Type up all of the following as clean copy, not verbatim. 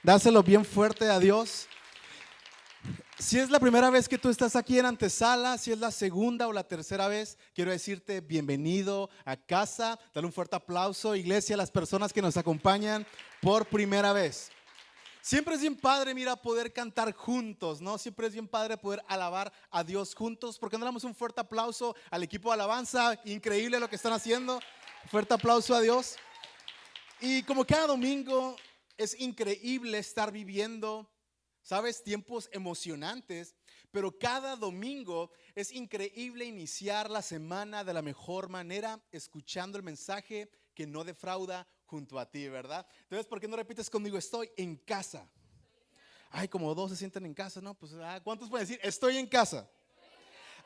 Dáselo bien fuerte a Dios. Si es la primera vez que tú estás aquí en antesala, si es la segunda o la tercera vez, quiero decirte bienvenido a casa. Dale un fuerte aplauso, iglesia, a las personas que nos acompañan por primera vez. Siempre es bien padre, mira, poder cantar juntos, ¿no? Siempre es bien padre poder alabar a Dios juntos. ¿Por qué no damos un fuerte aplauso al equipo de alabanza? Increíble lo que están haciendo. Fuerte aplauso a Dios. Y como cada domingo es increíble estar viviendo, ¿sabes? Tiempos emocionantes, pero cada domingo es increíble iniciar la semana de la mejor manera, escuchando el mensaje que no defrauda junto a ti, ¿verdad? Entonces, ¿por qué no repites conmigo? Estoy en casa. Ay, como dos se sienten en casa, ¿no? Pues, ¿cuántos pueden decir? Estoy en casa.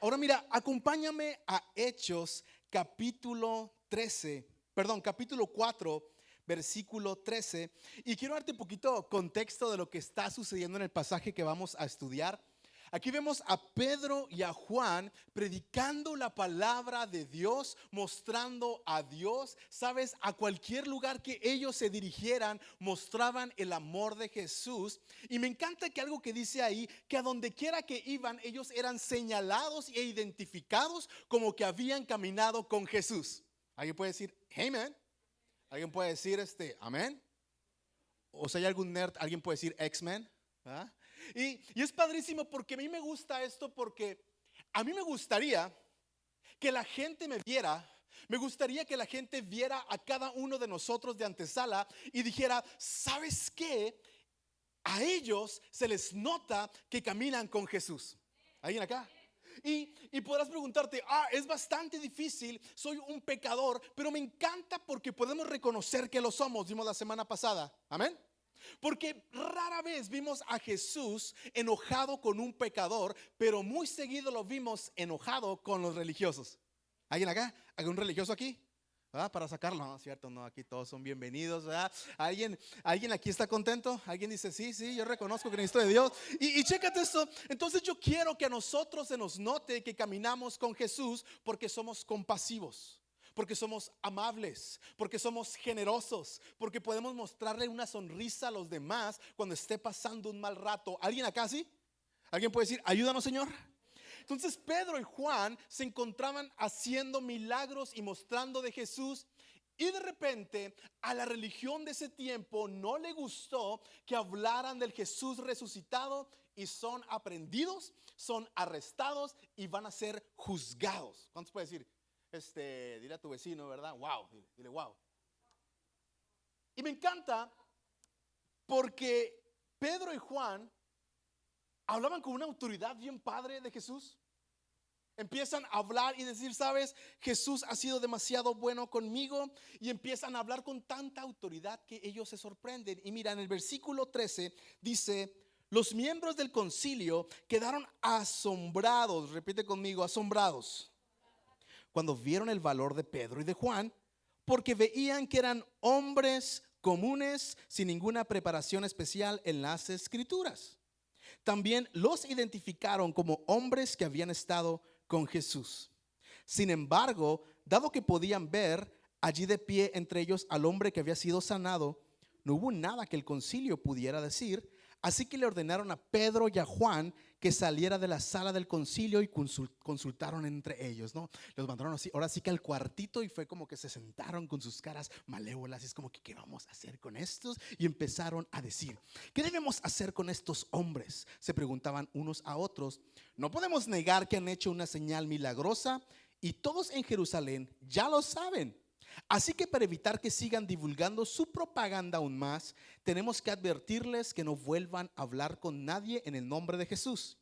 Ahora mira, acompáñame a Hechos capítulo 13, perdón, capítulo 4, versículo 13. Y quiero darte un poquito contexto de lo que está sucediendo en el pasaje que vamos a estudiar. Aquí vemos a Pedro y a Juan predicando la palabra de Dios, mostrando a Dios. Sabes, a cualquier lugar que ellos se dirigieran, mostraban el amor de Jesús. Y me encanta que algo que dice ahí, que a donde quiera que iban, ellos eran señalados e identificados como que habían caminado con Jesús. ¿Alguien puede decir amen? ¿Alguien puede decir amén? O si hay algún nerd, alguien puede decir X-Men. ¿Ah? Y es padrísimo porque a mí me gusta esto, porque a mí me gustaría que la gente me viera. Me gustaría que la gente viera a cada uno de nosotros de antesala y dijera, ¿sabes qué? A ellos se les nota que caminan con Jesús. ¿Alguien acá? Y podrás preguntarte, es bastante difícil, soy un pecador, pero me encanta porque podemos reconocer que lo somos, vimos la semana pasada, amén. Porque rara vez vimos a Jesús enojado con un pecador, pero muy seguido lo vimos enojado con los religiosos. ¿Alguien acá? ¿Algún religioso aquí? Para sacarlo, no, cierto, no, aquí todos son bienvenidos, ¿verdad? ¿Alguien aquí está contento? ¿Alguien dice, sí, yo reconozco que necesito de Dios? Y chécate esto, entonces yo quiero que a nosotros se nos note que caminamos con Jesús porque somos compasivos, porque somos amables, porque somos generosos, porque podemos mostrarle una sonrisa a los demás cuando esté pasando un mal rato. ¿Alguien acá sí? ¿Alguien puede decir, ayúdanos, Señor? Entonces Pedro y Juan se encontraban haciendo milagros y mostrando de Jesús. Y de repente a la religión de ese tiempo no le gustó que hablaran del Jesús resucitado, y son aprendidos, son arrestados y van a ser juzgados. ¿Cuántos puede decir? Dile a tu vecino, ¿verdad? Wow, dile wow. Y me encanta porque Pedro y Juan hablaban con una autoridad bien padre de Jesús. Empiezan a hablar y decir, sabes, Jesús ha sido demasiado bueno conmigo. Y empiezan a hablar con tanta autoridad que ellos se sorprenden. Y mira, en el versículo 13 dice, los miembros del concilio quedaron asombrados. Repite conmigo, asombrados, cuando vieron el valor de Pedro y de Juan, porque veían que eran hombres comunes sin ninguna preparación especial en las escrituras. También los identificaron como hombres que habían estado con Jesús. Sin embargo, dado que podían ver allí de pie entre ellos al hombre que había sido sanado, no hubo nada que el concilio pudiera decir. Así que le ordenaron a Pedro y a Juan que saliera de la sala del concilio y consultaron entre ellos, ¿no? Los mandaron así, ahora sí que al cuartito, y fue como que se sentaron con sus caras malévolas. Y es como que, ¿qué vamos a hacer con estos? Y empezaron a decir, ¿qué debemos hacer con estos hombres? Se preguntaban unos a otros. No podemos negar que han hecho una señal milagrosa y todos en Jerusalén ya lo saben. Así que para evitar que sigan divulgando su propaganda aún más, tenemos que advertirles que no vuelvan a hablar con nadie en el nombre de Jesús.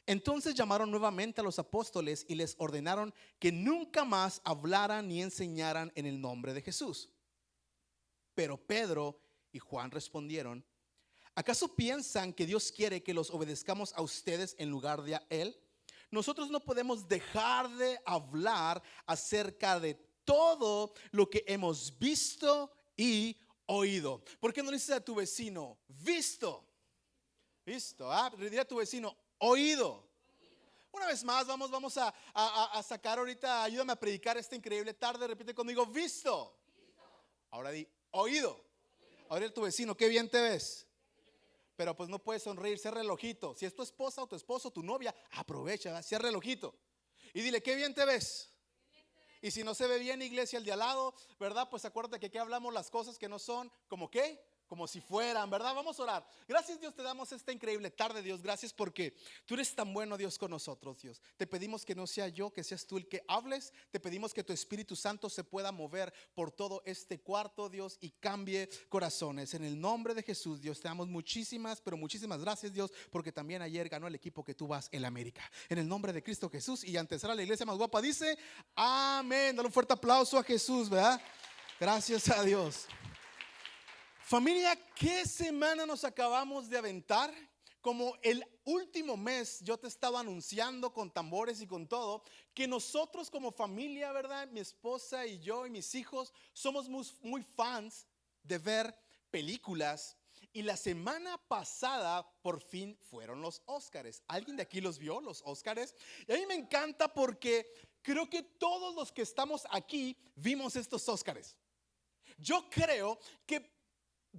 Entonces llamaron nuevamente a los apóstoles y les ordenaron que nunca más hablaran ni enseñaran en el nombre de Jesús. Pero Pedro y Juan respondieron, ¿acaso piensan que Dios quiere que los obedezcamos a ustedes en lugar de a Él? Nosotros no podemos dejar de hablar acerca de todo lo que hemos visto y oído. ¿Por qué no le dices a tu vecino, visto? Visto, dile a tu vecino, oído. Una vez más, vamos a sacar ahorita, ayúdame a predicar esta increíble tarde. Repite conmigo, visto. Ahora di, oído. Ahora dile a tu vecino, qué bien te ves. pero pues no puedes sonreír, sé relojito. Si es tu esposa o tu esposo, tu novia, aprovecha, ¿verdad? Sé relojito. Y dile, qué bien te ves. Y si no se ve bien, iglesia, el de al lado, ¿verdad? Pues acuérdate que aquí hablamos las cosas que no son, ¿como qué? Como si fueran, ¿verdad? Vamos a orar. Gracias, Dios, te damos esta increíble tarde, Dios. Gracias porque tú eres tan bueno, Dios, con nosotros, Dios. Te pedimos que no sea yo, que seas tú el que hables. Te pedimos que tu Espíritu Santo se pueda mover por todo este cuarto, Dios, y cambie corazones. En el nombre de Jesús, Dios, te damos muchísimas, pero muchísimas gracias, Dios, porque también ayer ganó el equipo que tú vas, el América. En el nombre de Cristo Jesús, y antes era la iglesia más guapa, dice, amén. Dale un fuerte aplauso a Jesús, ¿verdad? Gracias a Dios. Familia, ¿qué semana nos acabamos de aventar? Como el último mes yo te estaba anunciando con tambores y con todo, que nosotros como familia, ¿verdad? Mi esposa y yo y mis hijos somos muy fans de ver películas. Y la semana pasada por fin fueron los Óscares. ¿Alguien de aquí los vio, los Óscares? Y a mí me encanta porque creo que todos los que estamos aquí vimos estos Óscares. Yo creo que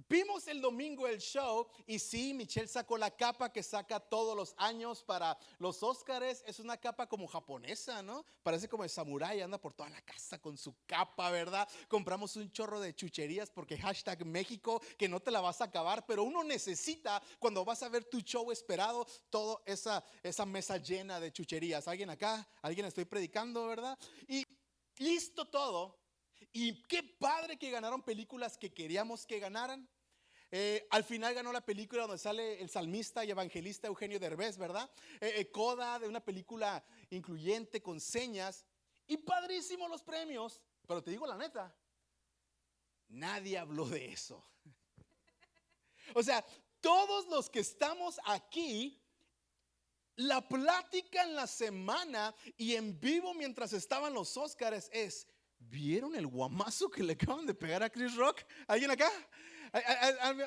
vimos el domingo el show y sí, Michelle sacó la capa que saca todos los años para los Óscares. Es una capa como japonesa, ¿no? Parece como de samurái, anda por toda la casa con su capa, ¿verdad? Compramos un chorro de chucherías porque hashtag México, que no te la vas a acabar, pero uno necesita cuando vas a ver tu show esperado, toda esa mesa llena de chucherías. ¿Alguien acá? ¿Alguien estoy predicando, verdad? Y listo todo. Y qué padre que ganaron películas que queríamos que ganaran. Al final ganó la película donde sale el salmista y evangelista Eugenio Derbez, ¿verdad? Coda, de una película incluyente con señas. Y padrísimo los premios. Pero te digo la neta, nadie habló de eso. O sea, todos los que estamos aquí, la plática en la semana y en vivo mientras estaban los Óscares es: ¿vieron el guamazo que le acaban de pegar a Chris Rock? ¿Alguien acá?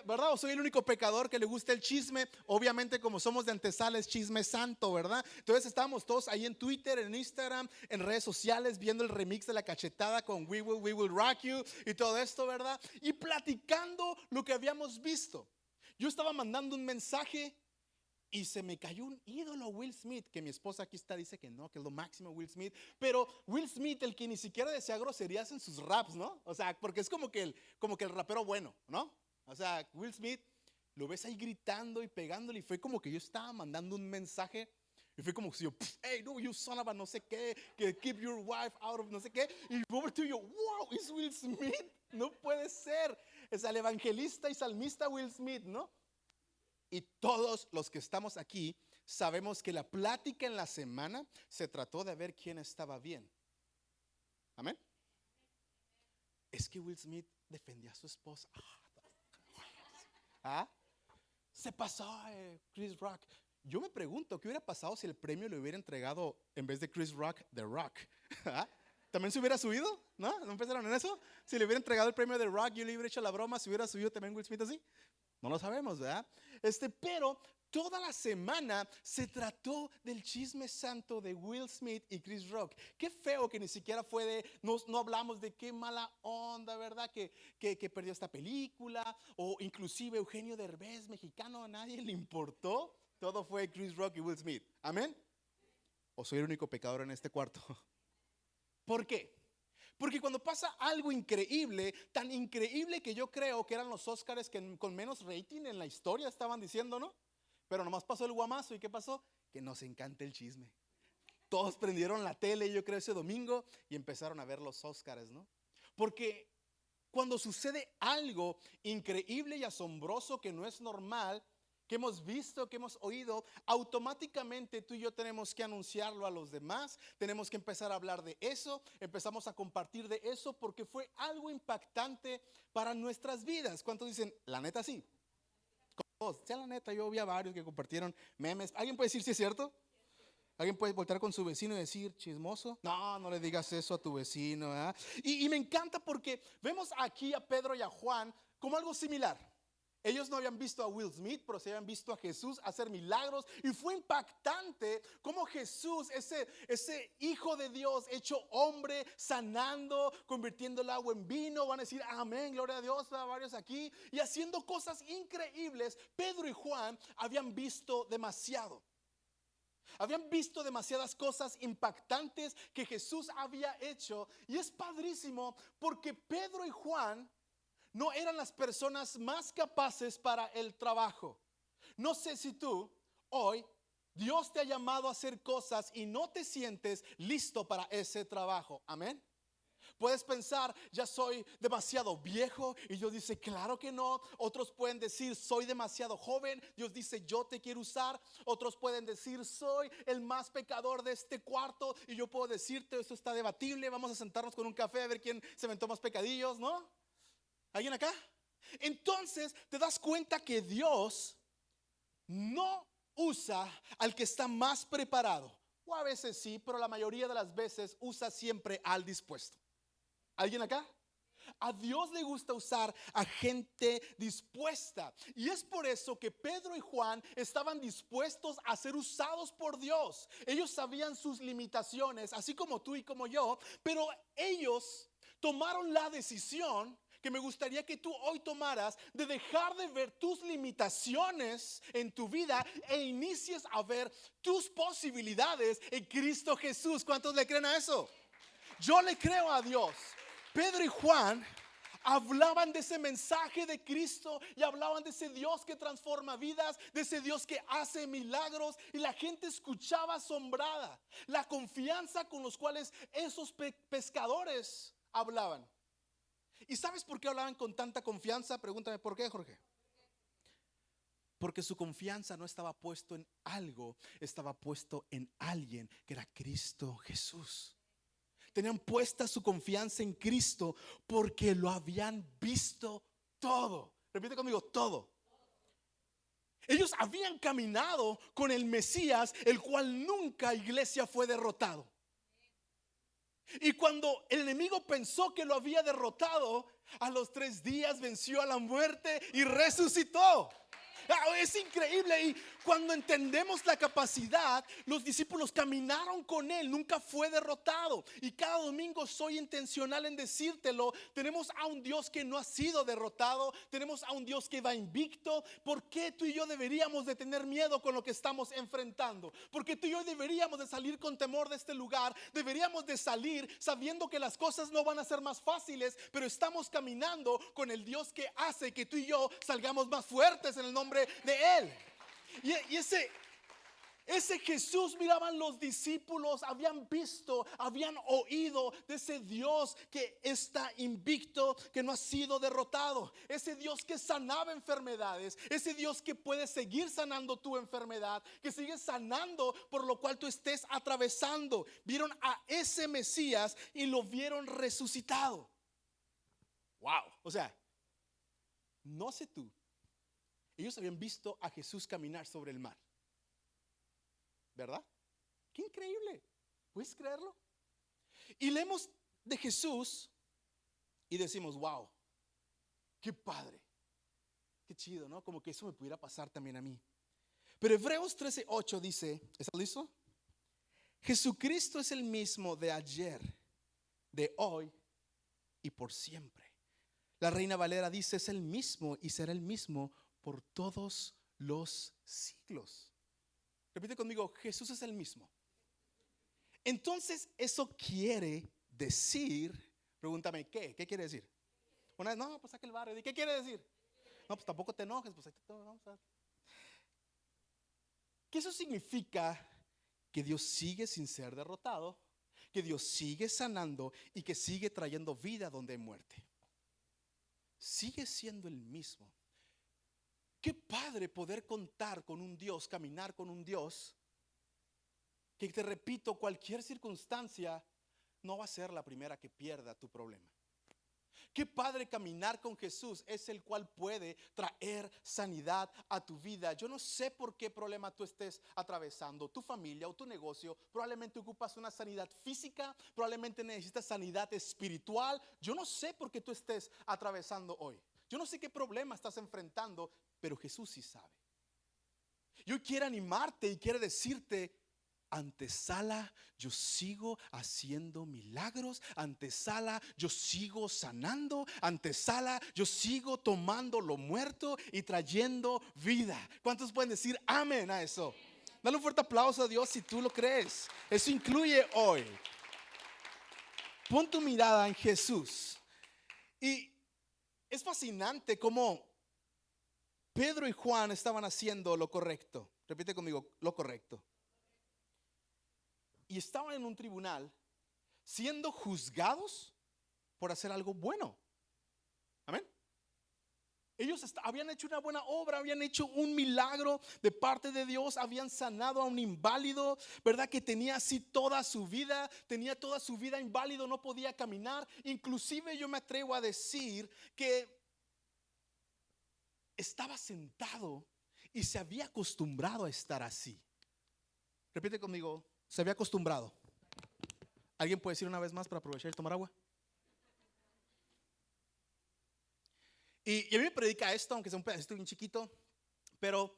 ¿Verdad? ¿O soy el único pecador que le gusta el chisme? Obviamente, como somos de antesala, es chisme santo, ¿verdad? Entonces estábamos todos ahí en Twitter, en Instagram, en redes sociales, viendo el remix de La Cachetada con We Will Rock You y todo esto, ¿verdad? Y platicando lo que habíamos visto. Yo estaba mandando un mensaje y se me cayó un ídolo, Will Smith, que mi esposa aquí está, dice que no, que es lo máximo Will Smith. Pero Will Smith, el que ni siquiera decía groserías en sus raps, ¿no? O sea, porque es como que el rapero bueno, ¿no? O sea, Will Smith, lo ves ahí gritando y pegándole, y fue como que yo estaba mandando un mensaje. Y fue como si yo, hey, no, you son of a no sé qué, que keep your wife out of no sé qué. Y over to you, wow, es Will Smith. No puede ser. Es el evangelista y salmista Will Smith, ¿no? Y todos los que estamos aquí sabemos que la plática en la semana se trató de ver quién estaba bien. Amén. Es que Will Smith defendía a su esposa. ¿Ah? Se pasó Chris Rock. Yo me pregunto qué hubiera pasado si el premio le hubiera entregado, en vez de Chris Rock, The Rock. ¿Ah? ¿También se hubiera subido? ¿No? ¿No empezaron en eso? Si le hubiera entregado el premio de Rock, yo le hubiera hecho la broma, ¿se hubiera subido también Will Smith así? No lo sabemos, ¿verdad? Pero toda la semana se trató del chisme santo de Will Smith y Chris Rock. Qué feo que ni siquiera fue no hablamos de qué mala onda, ¿verdad? Que perdió esta película, o inclusive Eugenio Derbez, mexicano, a nadie le importó. Todo fue Chris Rock y Will Smith. ¿Amén? ¿O soy el único pecador en este cuarto? ¿Por qué? Porque cuando pasa algo increíble, tan increíble que yo creo que eran los Óscares con menos rating en la historia, estaban diciendo, ¿no? Pero nomás pasó el guamazo. ¿Y qué pasó? Que nos encanta el chisme. Todos prendieron la tele, yo creo, ese domingo y empezaron a ver los Óscares, ¿no? Porque cuando sucede algo increíble y asombroso que no es normal, que hemos visto, que hemos oído, automáticamente tú y yo tenemos que anunciarlo a los demás, tenemos que empezar a hablar de eso, empezamos a compartir de eso porque fue algo impactante para nuestras vidas. ¿Cuántos dicen, la neta sí? Sea la neta, yo vi a varios que compartieron memes. ¿Alguien puede decir si es cierto? ¿Alguien puede voltear con su vecino y decir, chismoso? No, no le digas eso a tu vecino, ¿eh? Y me encanta porque vemos aquí a Pedro y a Juan como algo similar. Ellos no habían visto a Will Smith, pero se habían visto a Jesús hacer milagros. Y fue impactante cómo Jesús, ese hijo de Dios, hecho hombre, sanando, convirtiendo el agua en vino. Van a decir amén, gloria a Dios, a varios aquí. Y haciendo cosas increíbles. Pedro y Juan habían visto demasiado. Habían visto demasiadas cosas impactantes que Jesús había hecho. Y es padrísimo porque Pedro y Juan no eran las personas más capaces para el trabajo. No sé si tú hoy Dios te ha llamado a hacer cosas y no te sientes listo para ese trabajo. Amén. Puedes pensar, ya soy demasiado viejo, y Dios dice, claro que no. Otros pueden decir, soy demasiado joven. Dios dice, yo te quiero usar. Otros pueden decir, soy el más pecador de este cuarto, y yo puedo decirte, esto está debatible. Vamos a sentarnos con un café a ver quién se aventó más pecadillos, ¿no? ¿Alguien acá? Entonces te das cuenta que Dios no usa al que está más preparado. O a veces sí, pero la mayoría de las veces usa siempre al dispuesto. ¿Alguien acá? A Dios le gusta usar a gente dispuesta. Y es por eso que Pedro y Juan estaban dispuestos a ser usados por Dios. Ellos sabían sus limitaciones, así como tú y como yo, pero ellos tomaron la decisión que me gustaría que tú hoy tomaras, de dejar de ver tus limitaciones en tu vida e inicies a ver tus posibilidades en Cristo Jesús. ¿Cuántos le creen a eso? Yo le creo a Dios. Pedro y Juan hablaban de ese mensaje de Cristo y hablaban de ese Dios que transforma vidas, de ese Dios que hace milagros, y la gente escuchaba asombrada la confianza con los cuales esos pescadores hablaban. ¿Y sabes por qué hablaban con tanta confianza? Pregúntame por qué, Jorge. Porque su confianza no estaba puesto en algo, estaba puesto en alguien que era Cristo Jesús. Tenían puesta su confianza en Cristo porque lo habían visto todo. Repite conmigo, todo. Ellos habían caminado con el Mesías, el cual nunca, iglesia, fue derrotado. Y cuando el enemigo pensó que lo había derrotado, a los 3 días venció a la muerte y resucitó. Es increíble. Y cuando entendemos la capacidad, los discípulos caminaron con él, nunca fue derrotado. Y cada domingo soy intencional en decírtelo. Tenemos a un Dios que no ha sido derrotado, tenemos a un Dios que va invicto. ¿Por qué tú y yo deberíamos de tener miedo con lo que estamos enfrentando? Porque tú y yo deberíamos de salir con temor de este lugar. Deberíamos de salir sabiendo que las cosas no van a ser más fáciles, pero estamos caminando con el Dios que hace que tú y yo salgamos más fuertes en el nombre de él. Y ese Jesús miraban los discípulos, habían visto, habían oído de ese Dios que está invicto, que no ha sido derrotado, ese Dios que sanaba enfermedades, ese Dios que puede seguir sanando tu enfermedad, que sigue sanando por lo cual tú estés atravesando. Vieron a ese Mesías y lo vieron resucitado. Wow. O sea, no sé tú, ellos habían visto a Jesús caminar sobre el mar, ¿verdad? Qué increíble. ¿Puedes creerlo? Y leemos de Jesús y decimos, wow, qué padre, qué chido, ¿no? Como que eso me pudiera pasar también a mí. Pero Hebreos 13:8 dice, ¿estás listo? Jesucristo es el mismo de ayer, de hoy y por siempre. La Reina Valera dice, es el mismo y será el mismo por todos los siglos. Repite conmigo, Jesús es el mismo. Entonces eso quiere decir, pregúntame, ¿qué quiere decir? Una vez, no, pues saca el barrio. ¿Qué quiere decir? No, pues tampoco te enojes, pues vamos a ver. Que eso significa que Dios sigue sin ser derrotado, que Dios sigue sanando y que sigue trayendo vida donde hay muerte. Sigue siendo el mismo. Qué padre poder contar con un Dios, caminar con un Dios que, te repito, cualquier circunstancia no va a ser la primera que pierda tu problema. Qué padre caminar con Jesús, es el cual puede traer sanidad a tu vida. Yo no sé por qué problema tú estés atravesando, tu familia o tu negocio. Probablemente ocupas una sanidad física, probablemente necesitas sanidad espiritual. Yo no sé por qué tú estés atravesando hoy. Yo no sé qué problema estás enfrentando, pero Jesús sí sabe. Yo quiero animarte y quiero decirte: antesala, yo sigo haciendo milagros. Antesala, yo sigo sanando. Antesala, yo sigo tomando lo muerto y trayendo vida. ¿Cuántos pueden decir amén a eso? Dale un fuerte aplauso a Dios si tú lo crees. Eso incluye hoy. Pon tu mirada en Jesús. Y es fascinante cómo Pedro y Juan estaban haciendo lo correcto. Repite conmigo, lo correcto. Y estaban en un tribunal siendo juzgados por hacer algo bueno. Amén. Ellos habían hecho una buena obra, habían hecho un milagro de parte de Dios, habían sanado a un inválido, ¿verdad? Que tenía así toda su vida, inválido, no podía caminar. Inclusive yo me atrevo a decir que estaba sentado y se había acostumbrado a estar así. Repite conmigo, se había acostumbrado. ¿Alguien puede decir una vez más para aprovechar y tomar agua? Y a mí me predica esto, aunque sea un pedacito bien chiquito, pero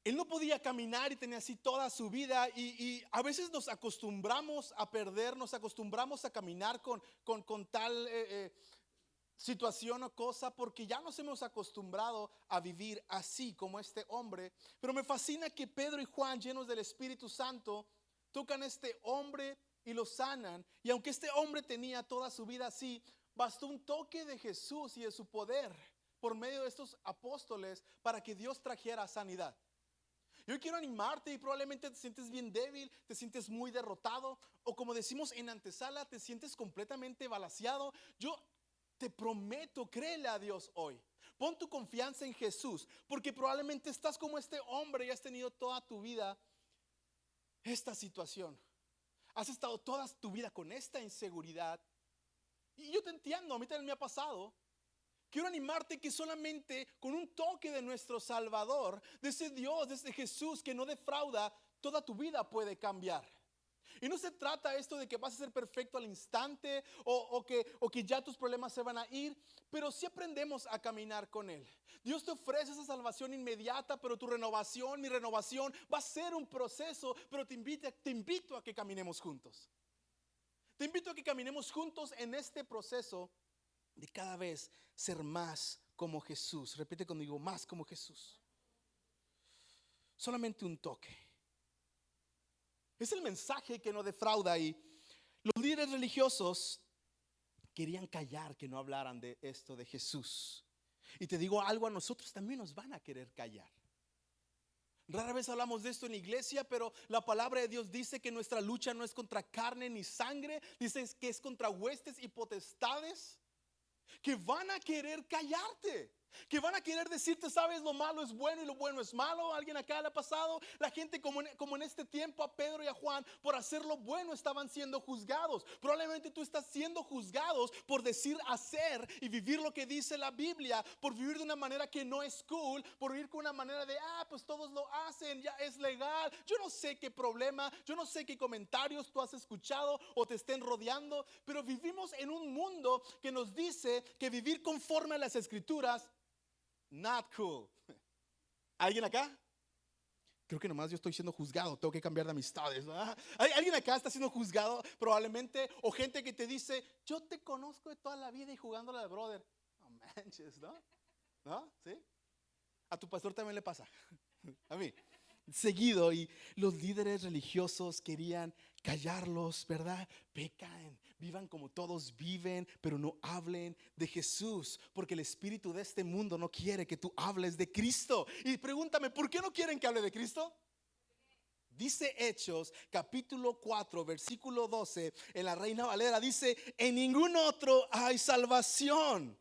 él no podía caminar y tenía así toda su vida. Y a veces nos acostumbramos a perder, nos acostumbramos a caminar con tal situación o cosa, porque ya nos hemos acostumbrado a vivir así como este hombre. Pero me fascina que Pedro y Juan, llenos del Espíritu Santo, tocan a este hombre y lo sanan. Y aunque este hombre tenía toda su vida así, bastó un toque de Jesús y de su poder por medio de estos apóstoles para que Dios trajera sanidad. Yo quiero animarte, y probablemente te sientes bien débil, te sientes muy derrotado, o como decimos en antesala, te sientes completamente balaceado. Yo te prometo, créele a Dios hoy. Pon tu confianza en Jesús, porque probablemente estás como este hombre y has tenido toda tu vida esta situación. Has estado toda tu vida con esta inseguridad. Y yo te entiendo, a mí también me ha pasado. Quiero animarte que solamente con un toque de nuestro Salvador, de ese Dios, de ese Jesús que no defrauda, toda tu vida puede cambiar. Y no se trata esto de que vas a ser perfecto al instante o que ya tus problemas se van a ir, pero si aprendemos a caminar con Él. Dios te ofrece esa salvación inmediata, pero tu renovación, mi renovación va a ser un proceso, pero te invito a que caminemos juntos. Te invito a que caminemos juntos en este proceso de cada vez ser más como Jesús. Repite conmigo, más como Jesús. Solamente un toque. Es el mensaje que no defrauda. Y los líderes religiosos querían callar, que no hablaran de esto de Jesús. Y te digo algo, a nosotros también nos van a querer callar. Rara vez hablamos de esto en la iglesia, pero la palabra de Dios dice que nuestra lucha no es contra carne ni sangre. Dice que es contra huestes y potestades que van a querer callarte, que van a querer decirte, sabes, lo malo es bueno y lo bueno es malo. ¿A alguien acá le ha pasado? La gente como en este tiempo a Pedro y a Juan, por hacer lo bueno estaban siendo juzgados. Probablemente tú estás siendo juzgados por decir, hacer y vivir lo que dice la Biblia, por vivir de una manera que no es cool, por vivir con una manera de, pues todos lo hacen, ya es legal. Yo no sé qué problema, yo no sé qué comentarios tú has escuchado o te estén rodeando, pero vivimos en un mundo que nos dice que vivir conforme a las Escrituras not cool. ¿Alguien acá? Creo que nomás yo estoy siendo juzgado, tengo que cambiar de amistades, ¿verdad? ¿Alguien acá está siendo juzgado probablemente? O gente que te dice, yo te conozco de toda la vida y jugándola de brother. No manches, ¿no? ¿No? ¿Sí? A tu pastor también le pasa. A mí. Seguido, y los líderes religiosos querían callarlos, ¿verdad? Pecan, vivan como todos viven, pero no hablen de Jesús, porque el espíritu de este mundo no quiere que tú hables de Cristo. Y pregúntame, ¿por qué no quieren que hable de Cristo? Dice Hechos capítulo 4 versículo 12 en la Reina Valera, dice, en ningún otro hay salvación,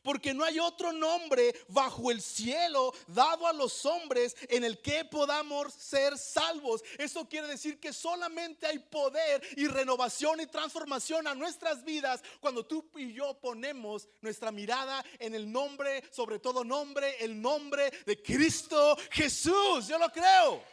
porque no hay otro nombre bajo el cielo dado a los hombres en el que podamos ser salvos. Eso quiere decir que solamente hay poder y renovación y transformación a nuestras vidas cuando tú y yo ponemos nuestra mirada en el nombre, sobre todo nombre, el nombre de Cristo Jesús. Yo lo creo.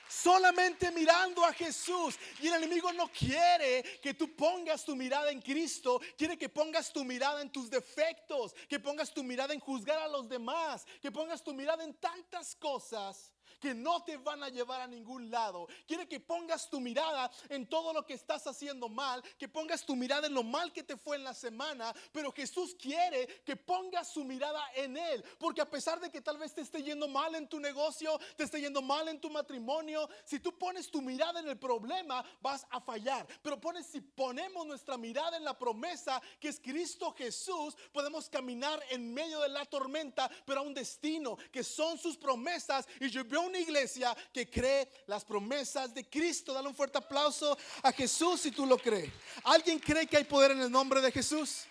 Solamente mirando a Jesús. Y el enemigo no quiere que tú pongas tu mirada en Cristo. Quiere que pongas tu mirada en tus defectos, que pongas tu mirada en juzgar a los demás, que pongas tu mirada en tantas cosas que no te van a llevar a ningún lado. Quiere que pongas tu mirada en todo lo que estás haciendo mal, que pongas tu mirada en lo mal que te fue en la semana. Pero Jesús quiere que pongas su mirada en Él, porque a pesar de que tal vez te esté yendo mal en tu negocio, te esté yendo mal en tu matrimonio, si tú pones tu mirada en el problema, vas a fallar. Pero si ponemos nuestra mirada en la promesa, que es Cristo Jesús, podemos caminar en medio de la tormenta, pero a un destino que son sus promesas. Y yo veo una iglesia que cree las promesas de Cristo. Dale un fuerte aplauso a Jesús si tú lo crees. ¿Alguien cree que hay poder en el nombre de Jesús?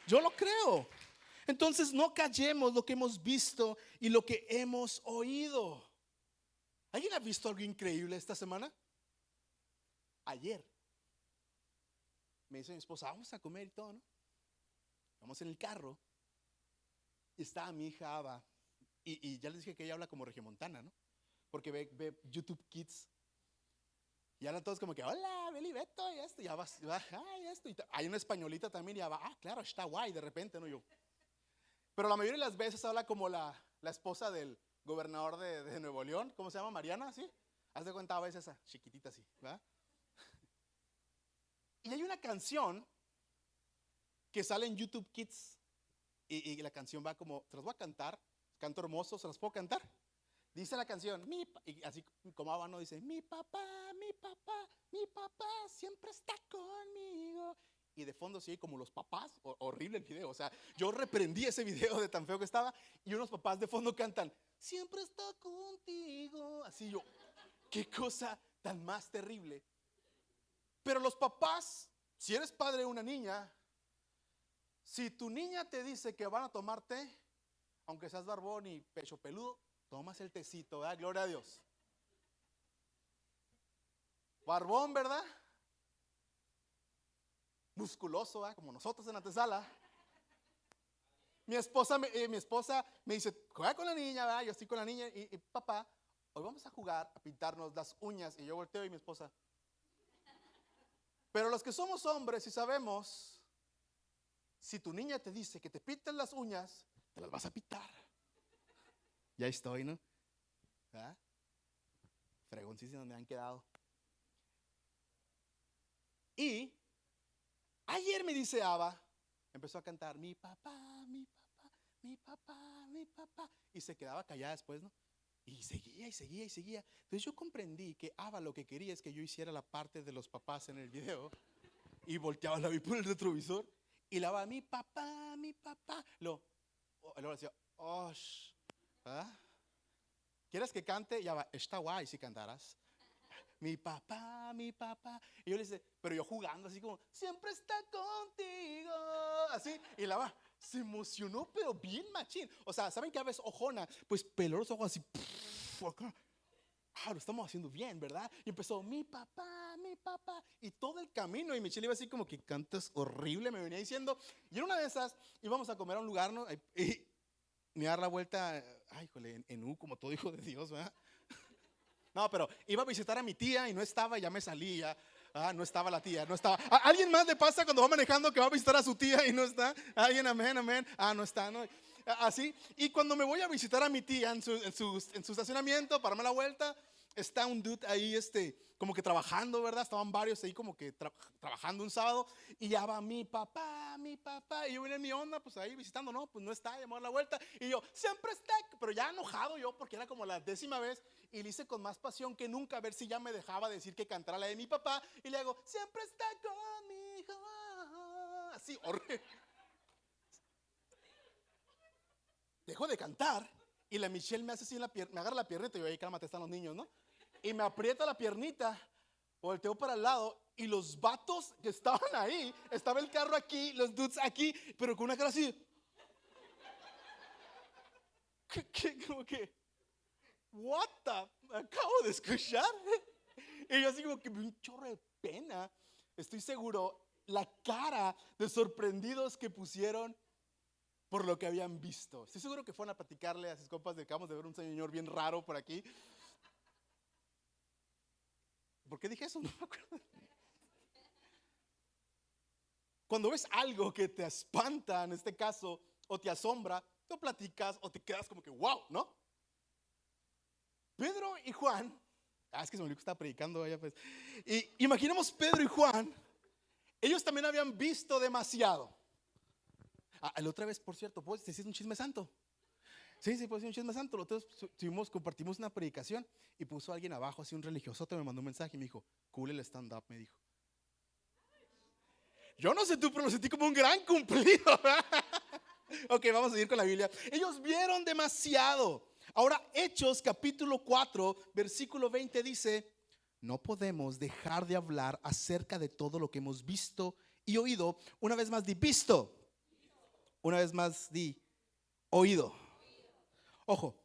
Yo lo creo. Entonces no callemos lo que hemos visto y lo que hemos oído. ¿Alguien ha visto algo increíble esta semana? Ayer me dice mi esposa, vamos a comer y todo, ¿no? Vamos en el carro y estaba mi hija Ava. Y ya les dije que ella habla como regiomontana, ¿no? Porque ve YouTube Kids. Y hablan todos como que, hola, Beli, Beto, y esto, ya va, y esto. Y hay una españolita también, y ya va, claro, está guay, de repente, ¿no? Yo. Pero la mayoría de las veces habla como la esposa del gobernador de Nuevo León. ¿Cómo se llama? Mariana, ¿sí? Haz de cuenta a veces esa, chiquitita así, ¿verdad? Y hay una canción que sale en YouTube Kids. Y la canción va como, te las voy a cantar, canto hermoso, ¿se las puedo cantar? Dice la canción, y así como Habano dice, mi papá siempre está conmigo. Y de fondo sí hay como los papás, horrible el video. O sea, yo reprendí ese video de tan feo que estaba. Y unos papás de fondo cantan, siempre está contigo. Así yo, qué cosa tan más terrible. Pero los papás, si eres padre de una niña, si tu niña te dice que van a tomar té, aunque seas barbón y pecho peludo, tomas el tecito, ¿verdad? Gloria a Dios. Barbón, ¿verdad? Musculoso, ¿verdad? Como nosotros en antesala. Mi esposa me dice, juega con la niña, ¿verdad? Yo estoy con la niña y papá, hoy vamos a jugar a pintarnos las uñas. Y yo volteo y mi esposa. Pero los que somos hombres y sabemos, si tu niña te dice que te pinten las uñas, te las vas a pintar. Ya estoy, ¿no? ¿Ah? Fregoncísimo donde han quedado. Y ayer me dice Ava, empezó a cantar, mi papá, mi papá, mi papá, mi papá. Y se quedaba callada después, ¿no? Y seguía y seguía y seguía. Entonces yo comprendí que Ava lo que quería es que yo hiciera la parte de los papás en el video. Y volteaba, la vi por el retrovisor. Y la va, mi papá, mi papá. Luego decía, ¿ah? ¿Quieres que cante? Ya va, está guay si cantaras. Mi papá, mi papá. Y yo le dice, pero yo jugando así como, siempre está contigo. Así, y la va, se emocionó, pero bien machín. O sea, ¿saben qué ves ojona? Pues peló los ojos así, acá. Lo estamos haciendo bien, ¿verdad? Y empezó, mi papá, mi papá. Y todo el camino, y Michelle iba así como que cantas horrible, me venía diciendo. Y en una de esas íbamos a comer a un lugar, ¿no? Y me dar la vuelta, ay, jole, en U, como todo hijo de Dios, ¿verdad? No, pero iba a visitar a mi tía y no estaba, ya me salía. No estaba la tía, no estaba. ¿A alguien más le pasa cuando va manejando que va a visitar a su tía y no está? ¿Alguien, amén, amén? No está, ¿no? Así. Y cuando me voy a visitar a mi tía en su estacionamiento, para darme la vuelta, está un dude ahí, como que trabajando, ¿verdad? Estaban varios ahí como que trabajando un sábado. Y ya va mi papá, mi papá. Y yo vine en mi onda, pues ahí visitando, no, pues no está, llamó a la vuelta. Y yo, siempre está, pero ya enojado yo, porque era como la 10ª vez. Y le hice con más pasión que nunca, a ver si ya me dejaba decir que cantara la de mi papá. Y le hago, siempre está conmigo. Así, horrible. Dejo de cantar. Y la Michelle me hace así en la pierna, me agarra la piernita y yo, ahí cálmate, están los niños, ¿no? Y me aprieta la piernita, volteo para el lado y los vatos que estaban ahí, estaba el carro aquí, los dudes aquí, pero con una cara así. Como que, what the, acabo de escuchar. Y yo así como que un chorro de pena. Estoy seguro, la cara de sorprendidos que pusieron por lo que habían visto. Estoy seguro que fueron a platicarle a sus compas de que acabamos de ver un señor bien raro por aquí. ¿Por qué dije eso? No me acuerdo. Cuando ves algo que te espanta, en este caso, o te asombra, tú platicas o te quedas como que wow, ¿no? Pedro y Juan, es que se me olvidó que estaba predicando allá, pues. Y imaginemos Pedro y Juan, ellos también habían visto demasiado. La otra vez, por cierto, ¿puedes decir un chisme santo? Sí, puede ser un chisme santo. Nosotros compartimos una predicación y puso a alguien abajo, así un religioso, me mandó un mensaje y me dijo, cool el stand-up, me dijo. Yo no sé tú, pero lo sentí como un gran cumplido. Ok, vamos a seguir con la Biblia. Ellos vieron demasiado. Ahora, Hechos capítulo 4, versículo 20 dice, no podemos dejar de hablar acerca de todo lo que hemos visto y oído. Una vez más di visto. Una vez más di oído. Ojo,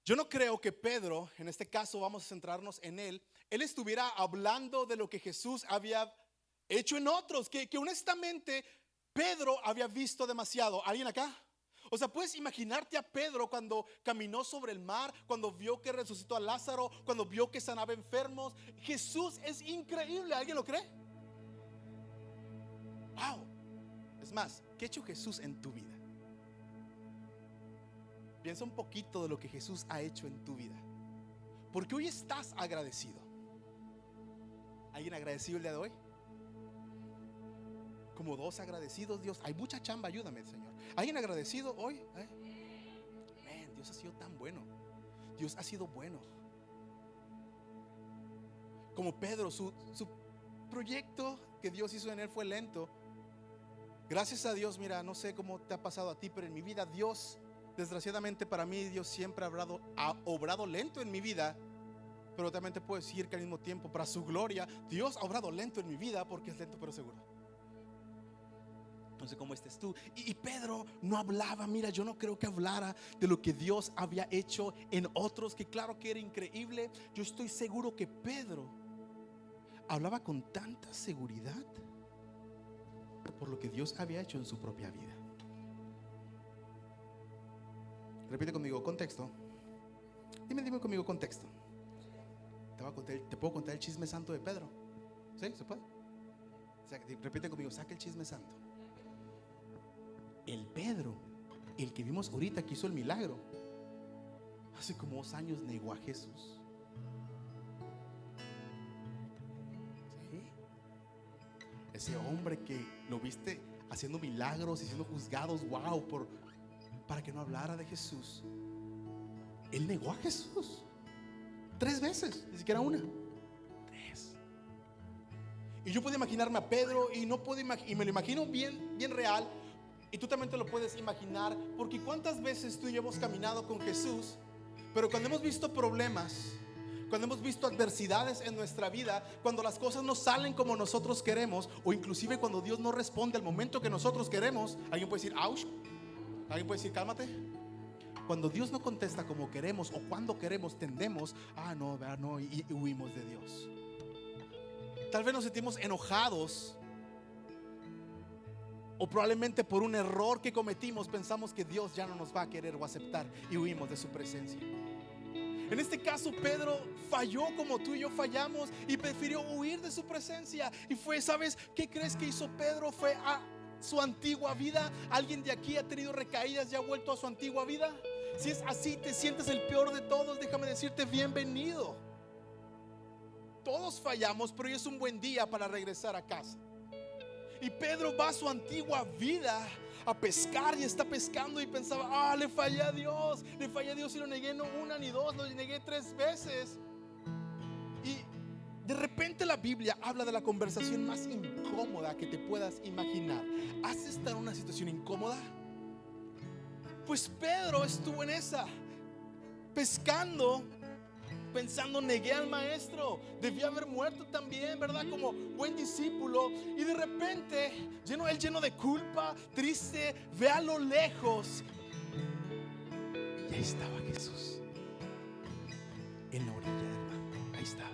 yo no creo que Pedro, en este caso vamos a centrarnos en él estuviera hablando de lo que Jesús había hecho en otros, que honestamente Pedro había visto demasiado. ¿Alguien acá? O sea, puedes imaginarte a Pedro cuando caminó sobre el mar, cuando vio que resucitó a Lázaro, cuando vio que sanaba enfermos. Jesús es increíble, ¿alguien lo cree? Wow. Es más, ¿qué ha hecho Jesús en tu vida? Piensa un poquito de lo que Jesús ha hecho en tu vida, porque hoy estás agradecido. ¿Alguien agradecido el día de hoy? Como dos agradecidos. Dios, hay mucha chamba, ayúdame, Señor. ¿Alguien agradecido hoy? Dios ha sido tan bueno. Dios ha sido bueno. Como Pedro, su proyecto que Dios hizo en él fue lento. Gracias a Dios, mira, no sé cómo te ha pasado a ti, pero en mi vida Dios, desgraciadamente para mí, Dios siempre ha obrado lento en mi vida. Pero también te puedo decir que al mismo tiempo, para su gloria, Dios ha obrado lento en mi vida, porque es lento pero seguro. No sé cómo estés tú. Y Pedro no hablaba, mira, yo no creo que hablara de lo que Dios había hecho en otros, que claro que era increíble. Yo estoy seguro que Pedro hablaba con tanta seguridad por lo que Dios había hecho en su propia vida. Repite conmigo, contexto. Dime conmigo, contexto. Te puedo contar el chisme santo de Pedro. ¿Sí? ¿Se puede? O sea, repite conmigo, saca el chisme santo. El Pedro, el que vimos ahorita que hizo el milagro, hace como 2 años negó a Jesús. ¿Sí? Ese hombre que lo viste haciendo milagros y siendo juzgados, wow, para que no hablara de Jesús. Él negó a Jesús 3 veces, ni siquiera una. 3. Y yo puedo imaginarme a Pedro y me lo imagino bien real. Y tú también te lo puedes imaginar, porque cuántas veces tú y yo hemos caminado con Jesús, pero cuando hemos visto problemas, cuando hemos visto adversidades en nuestra vida, cuando las cosas no salen como nosotros queremos, o inclusive cuando Dios no responde al momento que nosotros queremos, alguien puede decir ouch, alguien puede decir cálmate. Cuando Dios no contesta como queremos o cuando queremos, tendemos y huimos de Dios. Tal vez nos sentimos enojados, o probablemente por un error que cometimos pensamos que Dios ya no nos va a querer o aceptar y huimos de su presencia. En este caso Pedro falló como tú y yo fallamos y prefirió huir de su presencia. Y fue, ¿sabes qué crees que hizo Pedro? Fue a su antigua vida. ¿Alguien de aquí ha tenido recaídas y ha vuelto a su antigua vida? Si es así, te sientes el peor de todos, déjame decirte bienvenido. Todos fallamos, pero hoy es un buen día para regresar a casa. Y Pedro va a su antigua vida a pescar y está pescando y pensaba, le fallé a Dios y lo negué no una ni dos, lo negué 3 veces. Y de repente la Biblia habla de la conversación más incómoda que te puedas imaginar. ¿Has estado en una situación incómoda? Pues Pedro estuvo en esa, pescando, pensando, negué al maestro, debía haber muerto también, ¿verdad? Como buen discípulo. Y de repente, él lleno de culpa, triste, ve a lo lejos y ahí estaba Jesús en la orilla del mar. Ahí estaba.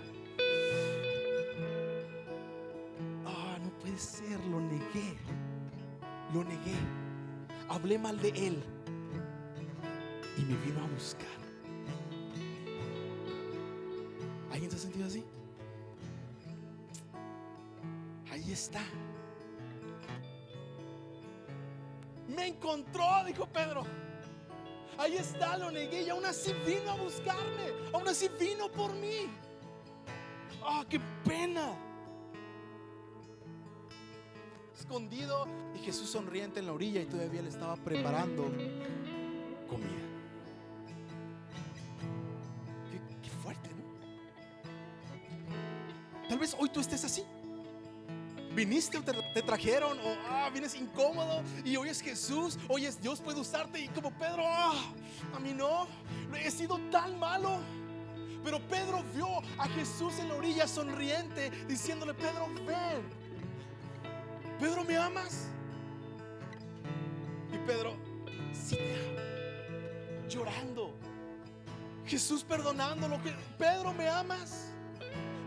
No puede ser, lo negué, hablé mal de él y me vino a buscar. ¿Alguien se ha sentido así? Ahí está. Me encontró, dijo Pedro. Ahí está, lo negué y aún así vino a buscarme. Aún así vino por mí. Qué pena. Escondido y Jesús sonriente en la orilla y todavía le estaba preparando comida. Qué fuerte, ¿no? Tal vez hoy tú estés así. Viniste o te trajeron, o vienes incómodo y hoy es Jesús, hoy es Dios, puede usarte. Y como Pedro, a mí no, he sido tan malo. Pero Pedro vio a Jesús en la orilla sonriente, diciéndole: Pedro, ven. Pedro, ¿me amas? Y Pedro: sí te amo. Llorando. Jesús perdonándolo. Pedro, ¿me amas?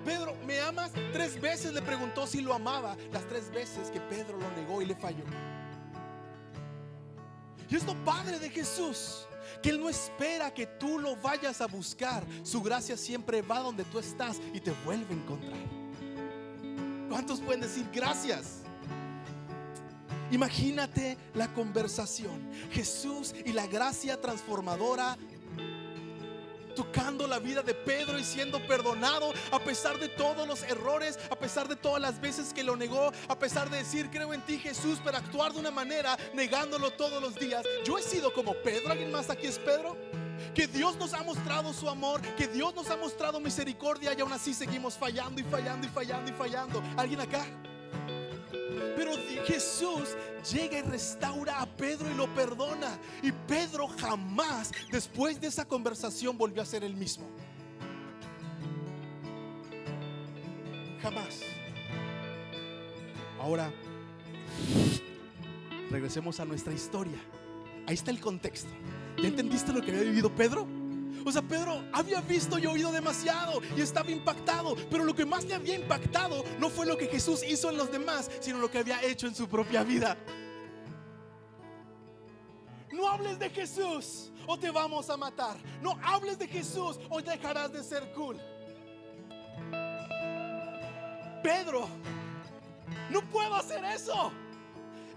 Pedro, ¿me amas? 3 veces le preguntó si lo amaba. Las 3 veces que Pedro lo negó y le falló. Y es lo padre de Jesús, que Él no espera que tú lo vayas a buscar. Su gracia siempre va donde tú estás y te vuelve a encontrar. ¿Cuántos pueden decir gracias? Imagínate la conversación, Jesús y la gracia transformadora tocando la vida de Pedro y siendo perdonado a pesar de todos los errores, a pesar de todas las veces que lo negó, a pesar de decir: creo en ti, Jesús, pero actuar de una manera negándolo todos los días. Yo he sido como Pedro. ¿Alguien más aquí es Pedro? Que Dios nos ha mostrado su amor, que Dios nos ha mostrado misericordia y aún así seguimos fallando y fallando y fallando y fallando. ¿Alguien acá? Pero Jesús llega y restaura a Pedro y lo perdona. Y Pedro jamás, después de esa conversación, volvió a ser el mismo. Jamás. Ahora, regresemos a nuestra historia. Ahí está el contexto. ¿Ya entendiste lo que había vivido Pedro? O sea, Pedro había visto y oído demasiado y estaba impactado, pero lo que más le había impactado no fue lo que Jesús hizo en los demás, sino lo que había hecho en su propia vida. No hables de Jesús o te vamos a matar. No hables de Jesús o dejarás de ser cool. Pedro, no puedo hacer eso.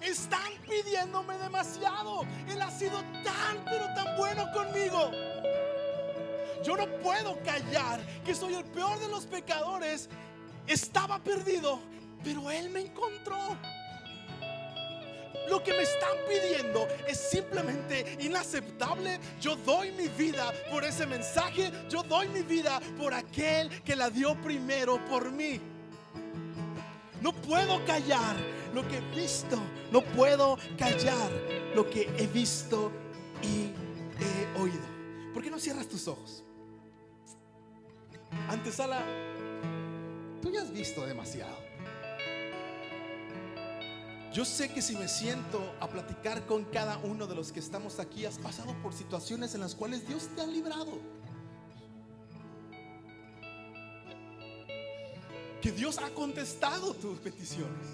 Están pidiéndome demasiado. Él ha sido tan, pero tan bueno conmigo. Yo no puedo callar que soy el peor de los pecadores. Estaba perdido, pero Él me encontró. Lo que me están pidiendo es simplemente inaceptable. Yo doy mi vida por ese mensaje. Yo doy mi vida por aquel que la dio primero por mí. No puedo callar lo que he visto. No puedo callar lo que he visto y he oído. ¿Por qué no cierras tus ojos? Antesala, tú ya has visto demasiado. Yo sé que si me siento a platicar con cada uno de los que estamos aquí, has pasado por situaciones en las cuales Dios te ha librado. Que Dios ha contestado tus peticiones,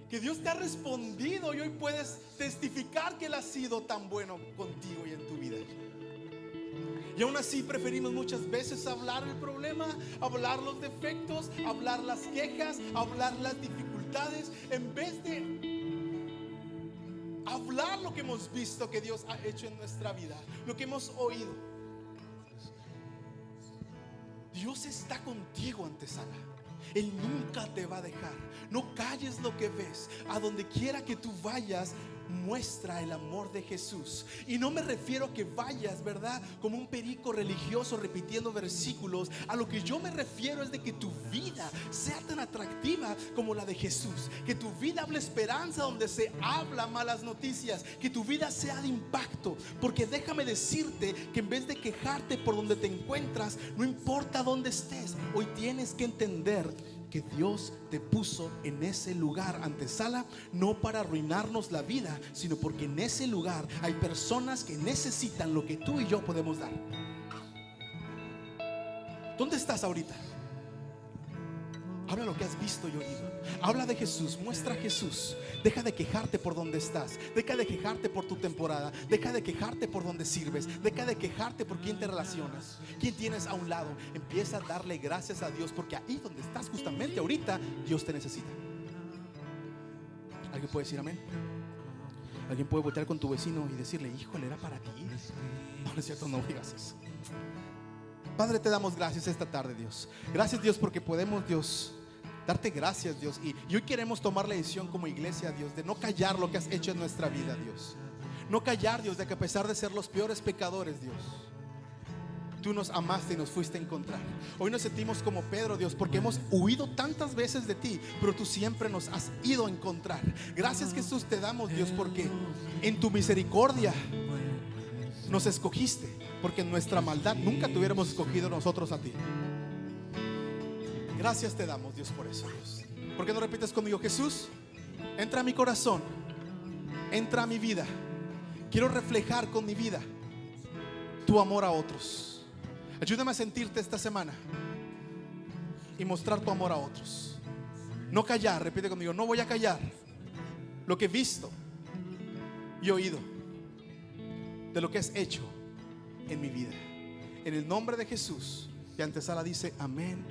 que Dios te ha respondido y hoy puedes testificar que Él ha sido tan bueno contigo y en tu vida. Y aún así preferimos muchas veces hablar el problema, hablar los defectos, hablar las quejas, hablar las dificultades, en vez de hablar lo que hemos visto que Dios ha hecho en nuestra vida, lo que hemos oído. Dios está contigo, antesala. Él nunca te va a dejar. No calles lo que ves. A donde quiera que tú vayas, muestra el amor de Jesús. Y no me refiero a que vayas, ¿verdad?, como un perico religioso repitiendo versículos. A lo que yo me refiero es de que tu vida sea tan atractiva como la de Jesús. Que tu vida hable esperanza donde se habla malas noticias. Que tu vida sea de impacto. Porque déjame decirte que en vez de quejarte por donde te encuentras, no importa dónde estés, hoy tienes que entender que Dios te puso en ese lugar, antesala, no para arruinarnos la vida, sino porque en ese lugar hay personas que necesitan lo que tú y yo podemos dar. ¿Dónde estás ahorita? Habla lo que has visto y oído. Habla de Jesús, muestra a Jesús. Deja de quejarte por donde estás. Deja de quejarte por tu temporada. Deja de quejarte por donde sirves. Deja de quejarte por quién te relacionas, quién tienes a un lado. Empieza a darle gracias a Dios, porque ahí donde estás justamente ahorita, Dios te necesita. ¿Alguien puede decir amén? ¿Alguien puede voltear con tu vecino y decirle: híjole, era para ti? No, no es cierto, no digas eso. Padre, te damos gracias esta tarde, Dios. Gracias, Dios, porque podemos, Dios, darte gracias, Dios. Y hoy queremos tomar la decisión como iglesia, Dios, de no callar lo que has hecho en nuestra vida, Dios. No callar, Dios, de que a pesar de ser los peores pecadores, Dios, tú nos amaste y nos fuiste a encontrar. Hoy nos sentimos como Pedro, Dios, porque hemos huido tantas veces de ti, pero tú siempre nos has ido a encontrar. Gracias, Jesús, te damos, Dios, porque en tu misericordia nos escogiste, porque en nuestra maldad nunca te hubiéramos escogido nosotros a ti. Gracias te damos, Dios, por eso, Dios. ¿Por qué no repites conmigo? Jesús, entra a mi corazón, entra a mi vida. Quiero reflejar con mi vida tu amor a otros. Ayúdame a sentirte esta semana y mostrar tu amor a otros. No callar, repite conmigo: no voy a callar lo que he visto y oído de lo que has hecho en mi vida. En el nombre de Jesús. Y Antesala dice amén